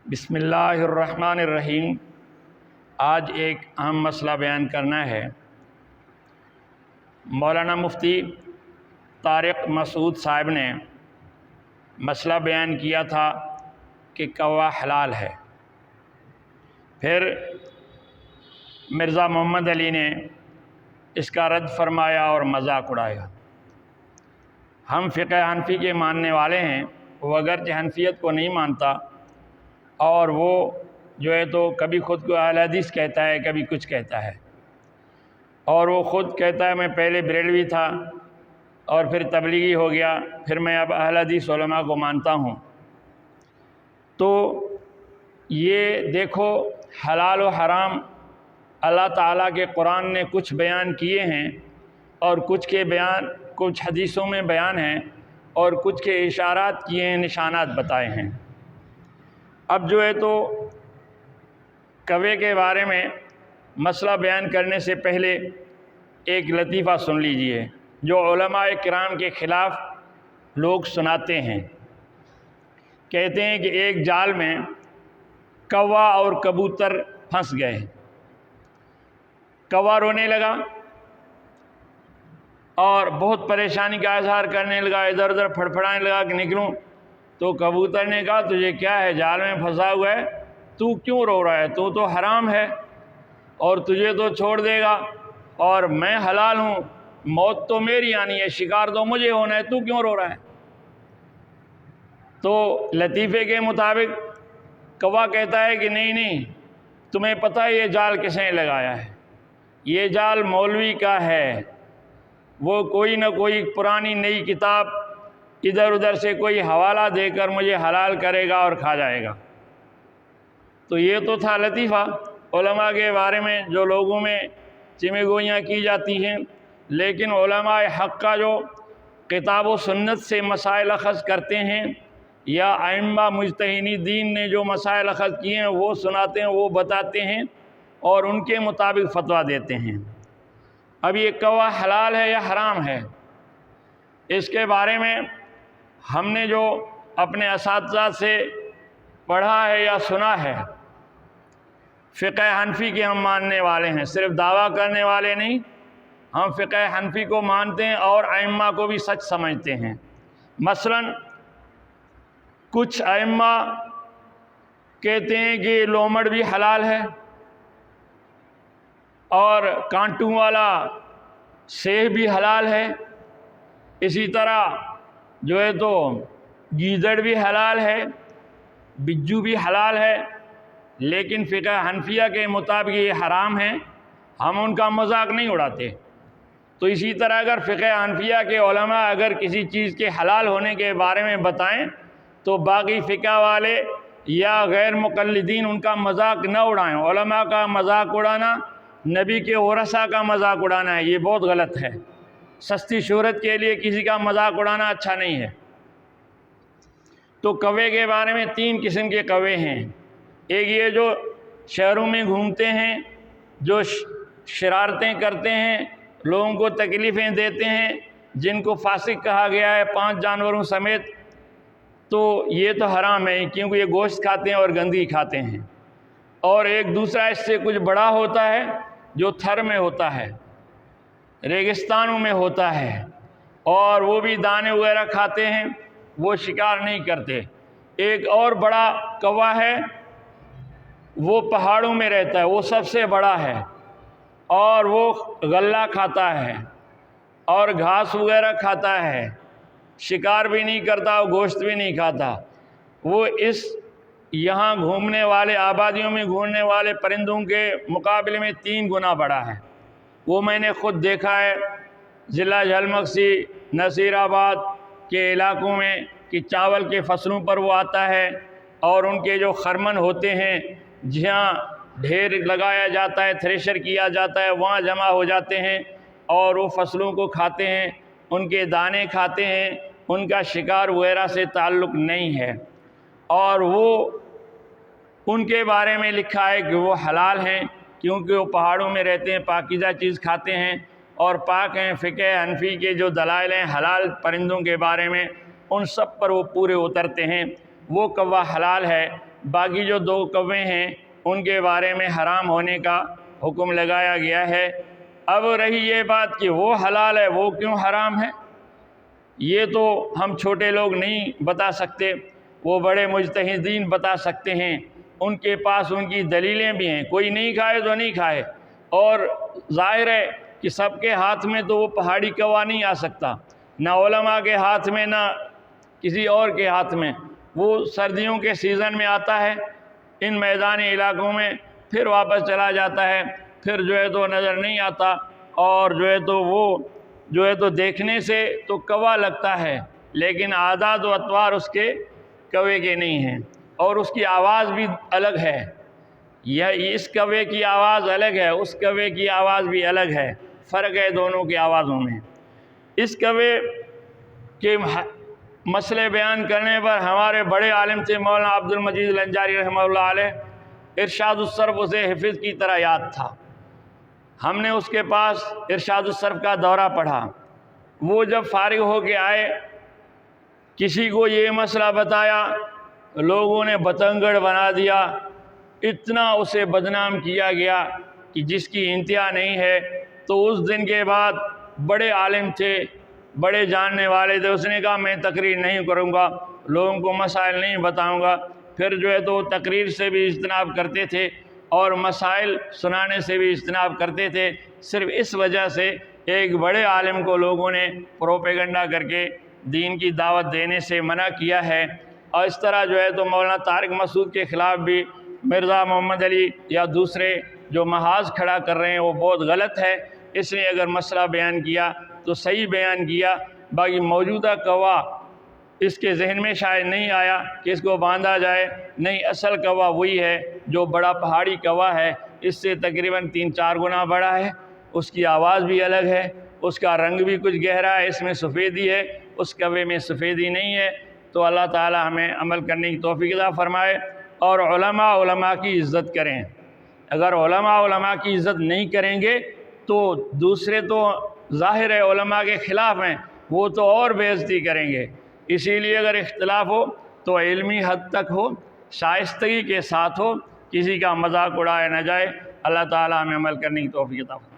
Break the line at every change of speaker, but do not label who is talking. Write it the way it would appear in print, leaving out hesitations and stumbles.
بسم اللہ الرحمن الرحیم۔ آج ایک اہم مسئلہ بیان کرنا ہے۔ مولانا مفتی طارق مسعود صاحب نے مسئلہ بیان کیا تھا کہ کوا حلال ہے۔ پھر مرزا محمد علی نے اس کا رد فرمایا اور مذاق اڑایا۔ ہم فقہ حنفی کے ماننے والے ہیں، وہ اگرچہ حنفیت کو نہیں مانتا اور وہ جو ہے تو کبھی خود کو اہل حدیث کہتا ہے، کبھی کچھ کہتا ہے، اور وہ خود کہتا ہے میں پہلے بریلوی تھا اور پھر تبلیغی ہو گیا، پھر میں اب اہل حدیث علماء کو مانتا ہوں۔ تو یہ دیکھو، حلال و حرام اللہ تعالیٰ کے قرآن نے کچھ بیان کیے ہیں اور کچھ کے بیان کچھ حدیثوں میں بیان ہیں اور کچھ کے اشارات کیے ہیں، نشانات بتائے ہیں۔ اب جو ہے تو کوے کے بارے میں مسئلہ بیان کرنے سے پہلے ایک لطیفہ سن لیجئے جو علماء کرام کے خلاف لوگ سناتے ہیں۔ کہتے ہیں کہ ایک جال میں کوا اور کبوتر پھنس گئے۔ کوا رونے لگا اور بہت پریشانی کا اظہار کرنے لگا، ادھر ادھر پھڑپھڑانے لگا کہ نکلوں۔ تو کبوتر نے کہا تجھے کیا ہے، جال میں پھنسا ہوا ہے، تو کیوں رو رہا ہے؟ تو حرام ہے اور تجھے تو چھوڑ دے گا، اور میں حلال ہوں، موت تو میری آنی ہے، شکار تو مجھے ہونا ہے، تو کیوں رو رہا ہے؟ تو لطیفے کے مطابق کوا کہتا ہے کہ نہیں، تمہیں پتہ ہے یہ جال کس نے لگایا ہے؟ یہ جال مولوی کا ہے، وہ کوئی نہ کوئی پرانی نئی کتاب ادھر ادھر سے کوئی حوالہ دے کر مجھے حلال کرے گا اور کھا جائے گا۔ تو یہ تو تھا لطیفہ علماء کے بارے میں جو لوگوں میں چمے گوئیاں کی جاتی ہیں، لیکن علماء حق کا جو کتاب و سنت سے مسائل اخذ کرتے ہیں یا ائمہ مجتہدین دین نے جو مسائل اخذ کیے ہیں وہ سناتے ہیں، وہ بتاتے ہیں اور ان کے مطابق فتویٰ دیتے ہیں۔ اب یہ کوا حلال ہے یا حرام ہے، اس کے بارے میں ہم نے جو اپنے اساتذہ سے پڑھا ہے یا سنا ہے، فقہ حنفی کے ہم ماننے والے ہیں، صرف دعویٰ کرنے والے نہیں، ہم فقہ حنفی کو مانتے ہیں اور ائمہ کو بھی سچ سمجھتے ہیں۔ مثلا کچھ ائمہ کہتے ہیں کہ لومڑ بھی حلال ہے اور کانٹوں والا سیب بھی حلال ہے، اسی طرح جو ہے تو گیدڑ بھی حلال ہے، بجو بھی حلال ہے، لیکن فقہ حنفیہ کے مطابق یہ حرام ہے، ہم ان کا مذاق نہیں اڑاتے۔ تو اسی طرح اگر فقہ حنفیہ کے علماء اگر کسی چیز کے حلال ہونے کے بارے میں بتائیں تو باقی فقہ والے یا غیر مقلدین ان کا مذاق نہ اڑائیں۔ علماء کا مذاق اڑانا نبی کے ورثاء کا مذاق اڑانا ہے، یہ بہت غلط ہے۔ سستی شہرت کے لیے کسی کا مذاق اڑانا اچھا نہیں ہے۔ تو کوے کے بارے میں 3 قسم کے کوے ہیں۔ ایک یہ جو شہروں میں گھومتے ہیں، جو شرارتیں کرتے ہیں، لوگوں کو تکلیفیں دیتے ہیں، جن کو فاسق کہا گیا ہے 5 جانوروں سمیت، تو یہ تو حرام ہے کیونکہ یہ گوشت کھاتے ہیں اور گندگی کھاتے ہیں۔ اور ایک دوسرا اس سے کچھ بڑا ہوتا ہے جو تھر میں ہوتا ہے، ریگستانوں میں ہوتا ہے، اور وہ بھی دانے وغیرہ کھاتے ہیں، وہ شکار نہیں کرتے۔ ایک اور بڑا کوا ہے، وہ پہاڑوں میں رہتا ہے، وہ سب سے بڑا ہے اور وہ غلہ کھاتا ہے اور گھاس وغیرہ کھاتا ہے، شکار بھی نہیں کرتا اور گوشت بھی نہیں کھاتا۔ وہ اس یہاں گھومنے والے آبادیوں میں گھومنے والے پرندوں کے مقابلے میں 3 گنا بڑا ہے۔ وہ میں نے خود دیکھا ہے ضلع جھلمکسی نصیر آباد کے علاقوں میں کہ چاول کے فصلوں پر وہ آتا ہے اور ان کے جو خرمن ہوتے ہیں جہاں ڈھیر لگایا جاتا ہے، تھریشر کیا جاتا ہے، وہاں جمع ہو جاتے ہیں اور وہ فصلوں کو کھاتے ہیں، ان کے دانے کھاتے ہیں، ان کا شکار وغیرہ سے تعلق نہیں ہے۔ اور وہ ان کے بارے میں لکھا ہے کہ وہ حلال ہیں کیونکہ وہ پہاڑوں میں رہتے ہیں، پاکیزہ چیز کھاتے ہیں اور پاک ہیں۔ فقہ حنفی کے جو دلائل ہیں حلال پرندوں کے بارے میں، ان سب پر وہ پورے اترتے ہیں۔ وہ کوا حلال ہے باقی جو 2 کوے ہیں ان کے بارے میں حرام ہونے کا حکم لگایا گیا ہے۔ اب رہی یہ بات کہ وہ حلال ہے وہ کیوں حرام ہے، یہ تو ہم چھوٹے لوگ نہیں بتا سکتے، وہ بڑے مجتہدین بتا سکتے ہیں، ان کے پاس ان کی دلیلیں بھی ہیں۔ کوئی نہیں کھائے تو نہیں کھائے، اور ظاہر ہے کہ سب کے ہاتھ میں تو وہ پہاڑی کوا نہیں آ سکتا، نہ علماء کے ہاتھ میں نہ کسی اور کے ہاتھ میں، وہ سردیوں کے سیزن میں آتا ہے ان میدانی علاقوں میں، پھر واپس چلا جاتا ہے، پھر جو ہے تو نظر نہیں آتا، اور جو ہے تو وہ جو ہے تو دیکھنے سے تو کوا لگتا ہے لیکن عادات و اطوار اس کے کوے کے نہیں ہیں، اور اس کی آواز بھی الگ ہے، اس کوے کی آواز الگ ہے، اس کوے کی آواز بھی الگ ہے، فرق ہے دونوں کی آوازوں میں۔ اس کوے کے مسئلے بیان کرنے پر ہمارے بڑے عالم تھے مولانا عبد المجید الانجاری رحمہ اللہ علیہ، ارشاد الصرف اسے حفظ کی طرح یاد تھا۔ ہم نے اس کے پاس ارشاد الصرف کا دورہ پڑھا، وہ جب فارغ ہو کے آئے کسی کو یہ مسئلہ بتایا، لوگوں نے بتنگڑ بنا دیا، اتنا اسے بدنام کیا گیا کہ جس کی انتہا نہیں ہے۔ تو اس دن کے بعد بڑے عالم تھے، بڑے جاننے والے تھے، اس نے کہا میں تقریر نہیں کروں گا، لوگوں کو مسائل نہیں بتاؤں گا۔ پھر جو ہے تو تقریر سے بھی اجتناب کرتے تھے اور مسائل سنانے سے بھی اجتناب کرتے تھے، صرف اس وجہ سے ایک بڑے عالم کو لوگوں نے پروپیگنڈا کر کے دین کی دعوت دینے سے منع کیا ہے۔ اور اس طرح جو ہے تو مولانا طارق مسعود کے خلاف بھی مرزا محمد علی یا دوسرے جو محاذ کھڑا کر رہے ہیں وہ بہت غلط ہے۔ اس نے اگر مسئلہ بیان کیا تو صحیح بیان کیا، باقی موجودہ کوا اس کے ذہن میں شاید نہیں آیا کہ اس کو باندھا جائے، نہیں، اصل کوا وہی ہے جو بڑا پہاڑی کوا ہے، اس سے تقریباً 3-4 گنا بڑا ہے، اس کی آواز بھی الگ ہے، اس کا رنگ بھی کچھ گہرا ہے، اس میں سفیدی ہے، اس کوے میں سفیدی نہیں ہے۔ تو اللہ تعالی ہمیں عمل کرنے کی توفیق عطا فرمائے، اور علماء کی عزت کریں۔ اگر علماء کی عزت نہیں کریں گے تو دوسرے تو ظاہر ہے علماء کے خلاف ہیں، وہ تو اور بے عزتی کریں گے۔ اسی لیے اگر اختلاف ہو تو علمی حد تک ہو، شائستگی کے ساتھ ہو، کسی کا مذاق اڑایا نہ جائے۔ اللہ تعالی ہمیں عمل کرنے کی توفیق عطا فرمائے۔